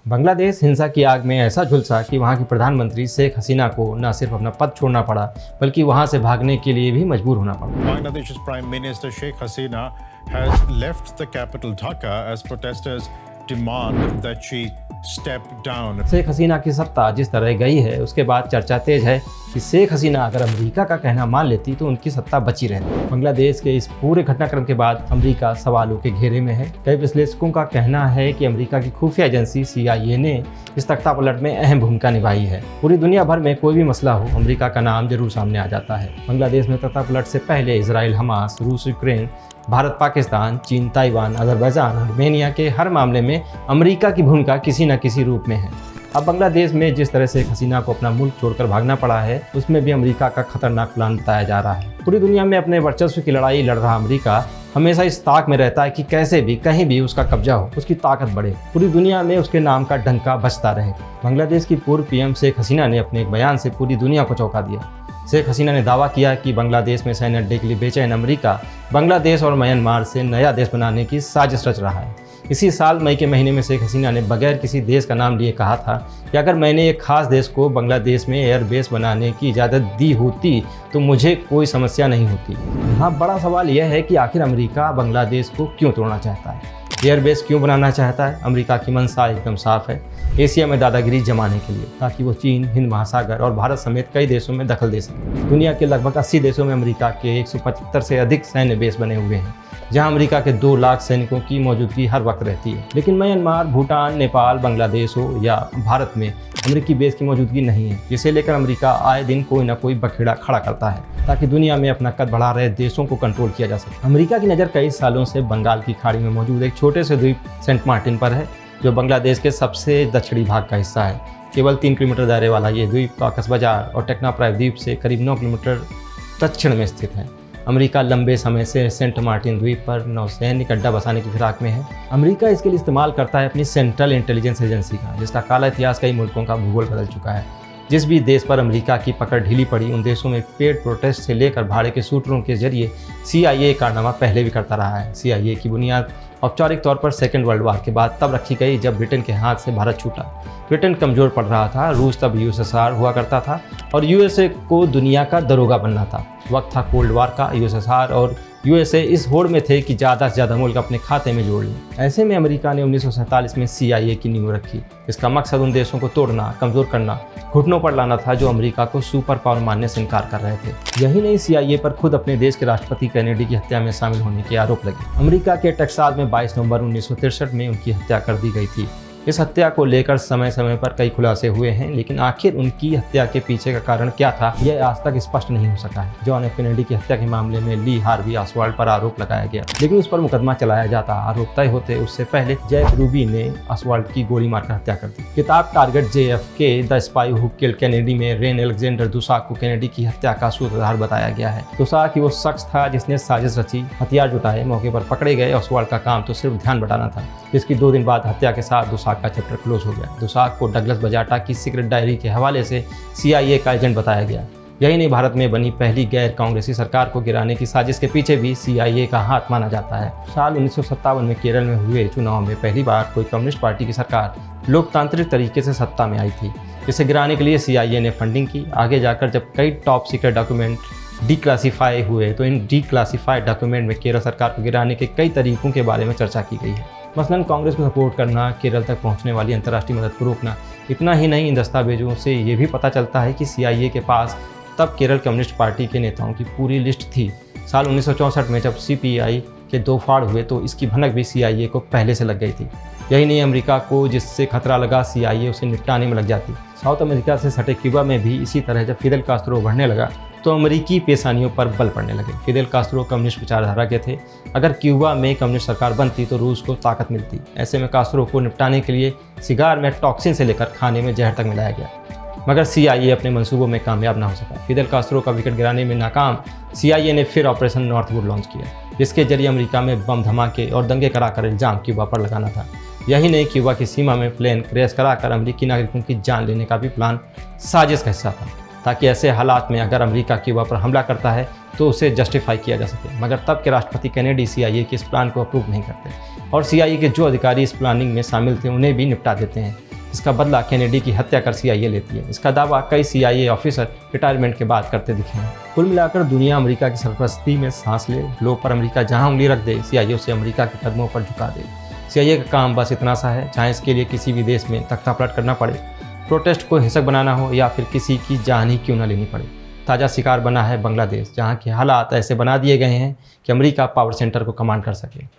बांग्लादेश हिंसा की आग में ऐसा झुलसा कि वहां की प्रधानमंत्री शेख हसीना को न सिर्फ अपना पद छोड़ना पड़ा बल्कि वहां से भागने के लिए भी मजबूर होना पड़ा। Bangladesh's Prime Minister Sheikh Hasina has left the capital Dhaka as protesters demand that she step down. Sheikh Hasina की सत्ता जिस तरह गई है उसके बाद चर्चा तेज है कि शेख हसीना अगर अमेरिका का कहना मान लेती तो उनकी सत्ता बची रहती। बांग्लादेश के इस पूरे घटनाक्रम के बाद अमेरिका सवालों के घेरे में है। कई विश्लेषकों का कहना है कि अमेरिका की खुफिया एजेंसी CIA ने इस तख्तापलट में अहम भूमिका निभाई है। पूरी दुनिया भर में कोई भी मसला हो अमेरिका का नाम जरूर सामने आ जाता है। बांग्लादेश में तख्तापलट से पहले इजराइल, हमास, रूस, यूक्रेन, भारत, पाकिस्तान, चीन, ताइवान, अजरबैजान, आर्मेनिया के हर मामले में अमेरिका की भूमिका किसी न किसी रूप में है। अब बांग्लादेश में जिस तरह से हसीना को अपना मुल्क छोड़कर भागना पड़ा है उसमें भी अमेरिका का खतरनाक प्लान बताया जा रहा है। पूरी दुनिया में अपने वर्चस्व की लड़ाई लड़ रहा अमेरिका हमेशा इस ताक में रहता है कि कैसे भी कहीं भी उसका कब्जा हो, उसकी ताकत बढ़े, पूरी दुनिया में उसके नाम का डंका बजता रहे। बांग्लादेश की पूर्व PM शेख हसीना ने अपने एक बयान से पूरी दुनिया को चौंका दिया। शेख हसीना ने दावा किया कि बांग्लादेश में सैन्य अड्डे के लिए बेचैन अमेरिका बांग्लादेश और म्यांमार से नया देश बनाने की साजिश रच रहा है। इसी साल मई के महीने में शेख हसीना ने बगैर किसी देश का नाम लिए कहा था कि अगर मैंने एक खास देश को बांग्लादेश में एयरबेस बनाने की इजाज़त दी होती तो मुझे कोई समस्या नहीं होती। यहाँ बड़ा सवाल यह है कि आखिर अमेरिका बांग्लादेश को क्यों तोड़ना चाहता है, एयरबेस क्यों बनाना चाहता है। अमेरिका की मंशा एकदम साफ है, एशिया में दादागिरी जमाने के लिए, ताकि वो चीन, हिंद महासागर और भारत समेत कई देशों में दखल दे सके। दुनिया के लगभग 80 देशों में अमेरिका के 175 से अधिक सैन्य बेस बने हुए हैं जहां अमेरिका के 2 लाख सैनिकों की मौजूदगी हर वक्त रहती है। लेकिन म्यांमार, भूटान, नेपाल, बांग्लादेश हो या भारत में अमेरिकी बेस की मौजूदगी नहीं है, जिसे लेकर अमेरिका आए दिन कोई ना कोई बखेड़ा खड़ा करता है ताकि दुनिया में अपना कद बढ़ा रहे देशों को कंट्रोल किया जा सके। अमेरिका की नज़र कई सालों से बंगाल की खाड़ी में मौजूद एक छोटे से द्वीप सेंट मार्टिन पर है जो बांग्लादेश के सबसे दक्षिणी भाग का हिस्सा है। केवल 3 किलोमीटर दायरे वाला ये द्वीप काकस बाजार और टेक्ना प्रायद्वीप से करीब 9 किलोमीटर दक्षिण में स्थित है। अमेरिका लंबे समय से सेंट मार्टिन द्वीप पर नौसैनिक अड्डा बसाने की फिराक में है। अमेरिका इसके लिए इस्तेमाल करता है अपनी सेंट्रल इंटेलिजेंस एजेंसी का, जिसका काला इतिहास कई मुल्कों का भूगोल बदल चुका है। जिस भी देश पर अमेरिका की पकड़ ढीली पड़ी उन देशों में पेड प्रोटेस्ट से लेकर भाड़े के शूटरों के जरिए CIA कारनामा पहले भी करता रहा है। CIA की बुनियाद औपचारिक तौर पर सेकेंड वर्ल्ड वॉर के बाद तब रखी गई जब ब्रिटेन के हाथ से भारत छूटा। ब्रिटेन कमज़ोर पड़ रहा था, रूस तब USSR हुआ करता था और USA को दुनिया का दरोगा बनना था। वक्त था कोल्ड वॉर का। USSR और USA इस होड़ में थे कि ज़्यादा से ज़्यादा मुल्क अपने खाते में जोड़ लें। ऐसे में अमेरिका ने 1947 में CIA की नींव रखी। इसका मकसद उन देशों को तोड़ना, कमज़ोर करना, घुटनों पर लाना था जो अमेरिका को सुपर पावर मानने से इनकार कर रहे थे। यही नहीं, CIA पर खुद अपने देश के राष्ट्रपति कैनेडी की हत्या में शामिल होने के आरोप लगे। अमेरिका के टेक्सास में 22 नवंबर 1963 में उनकी हत्या कर दी गई थी। इस हत्या को लेकर समय समय पर कई खुलासे हुए हैं, लेकिन आखिर उनकी हत्या के पीछे का कारण क्या था यह आज तक स्पष्ट नहीं हो सका है। जॉन एफ कैनेडी की हत्या के मामले में ली हार्वी ऑसवाल्ड पर आरोप लगाया गया, लेकिन उस पर मुकदमा चलाया जाता। आरोप तय होते उससे पहले जैक रूबी ने ऑसवाल्ड की गोली मारकर हत्या कर दी। किताब target JFK the spy who killed Kennedy में रेन एलेक्जेंडर दुसाक को कैनेडी की हत्या का सूत्रधार बताया गया है। दुसाक ही वो शख्स था जिसने साजिश रची, हथियार जुटाए, मौके पर पकड़े गए। ऑसवाल्ड का काम तो सिर्फ ध्यान बटाना था, जिसकी 2 दिन बाद हत्या के साथ दुसाक का चैप्टर क्लोज हो गया। दुसाक को डगलस बजाटा की सीक्रेट डायरी के हवाले से CIA का एजेंट बताया गया। यही नहीं, भारत में बनी पहली गैर कांग्रेसी सरकार को गिराने की साजिश के पीछे भी CIA का हाथ माना जाता है। साल 1957 में केरल में हुए चुनाव में पहली बार कोई कम्युनिस्ट पार्टी की सरकार लोकतांत्रिक तरीके से सत्ता में आई थी। इसे गिराने के लिए CIA ने फंडिंग की। आगे जाकर जब कई टॉप सीक्रेट डॉक्यूमेंट डिक्लासीफाई हुए तो इन डिक्लासीफाइड डॉक्यूमेंट में केरल सरकार को गिराने के कई तरीकों के बारे में चर्चा की गई है। मसलन कांग्रेस को सपोर्ट करना, केरल तक पहुंचने वाली अंतर्राष्ट्रीय मदद को रोकना। इतना ही नहीं, इन दस्तावेजों से ये भी पता चलता है कि CIA के पास तब केरल कम्युनिस्ट पार्टी के नेताओं की पूरी लिस्ट थी। साल 1964 में जब CPI के 2 फाड़ हुए तो इसकी भनक भी CIA को पहले से लग गई थी। यही नहीं, अमेरिका को जिससे खतरा लगा CIA उसे निपटाने में लग जाती। साउथ अमेरिका से सटे क्यूबा में भी इसी तरह जब फिदेल कास्त्रो उभरने लगा तो अमेरिकी पेशानियों पर बल पड़ने लगे। फिदेल कास्त्रो कम्युनिस्ट विचारधारा के थे। अगर क्यूबा में कम्युनिस्ट सरकार बनती तो रूस को ताकत मिलती। ऐसे में कास्त्रो को निपटाने के लिए सिगार में टॉक्सिन से लेकर खाने में जहर तक मिलाया गया, मगर CIA अपने मंसूबों में कामयाब ना हो सका। फिदेल कास्त्रो का विकेट गिराने में नाकाम CIA ने फिर ऑपरेशन नॉर्थवुड लॉन्च किया, जिसके जरिए अमेरिका में बम धमाके और दंगे कराकर इल्जाम क्यूबा पर लगाना था। यही नहीं, क्यूबा की सीमा में प्लेन क्रैश कराकर अमेरिकी नागरिकों की जान लेने का भी प्लान साजिश का हिस्सा था, ताकि ऐसे हालात में अगर अमेरिका क्यूबा पर हमला करता है तो उसे जस्टिफाई किया जा सके। मगर तब के राष्ट्रपति कैनेडी CIA के इस प्लान को अप्रूव नहीं करते और CIA के जो अधिकारी इस प्लानिंग में शामिल थे उन्हें भी निपटा देते हैं। इसका बदला केनेडी की हत्या कर CIA लेती है। इसका दावा कई CIA ऑफिसर रिटायरमेंट के बाद करते दिखे हैं। कुल मिलाकर दुनिया अमेरिका की सरपरस्ती में सांस ले, ग्लोब पर अमेरिका जहां उंगली रख दे, CIA उसे अमेरिका के कदमों पर झुका दे। CIA का काम बस इतना सा है, चाहे इसके लिए किसी भी देश में तख्ता पलट करना पड़े, प्रोटेस्ट को हिंसक बनाना हो या फिर किसी की जान ही क्यों न लेनी पड़े। ताज़ा शिकार बना है बांग्लादेश, जहाँ के हालात ऐसे बना दिए गए हैं कि अमेरिका पावर सेंटर को कमांड कर सके।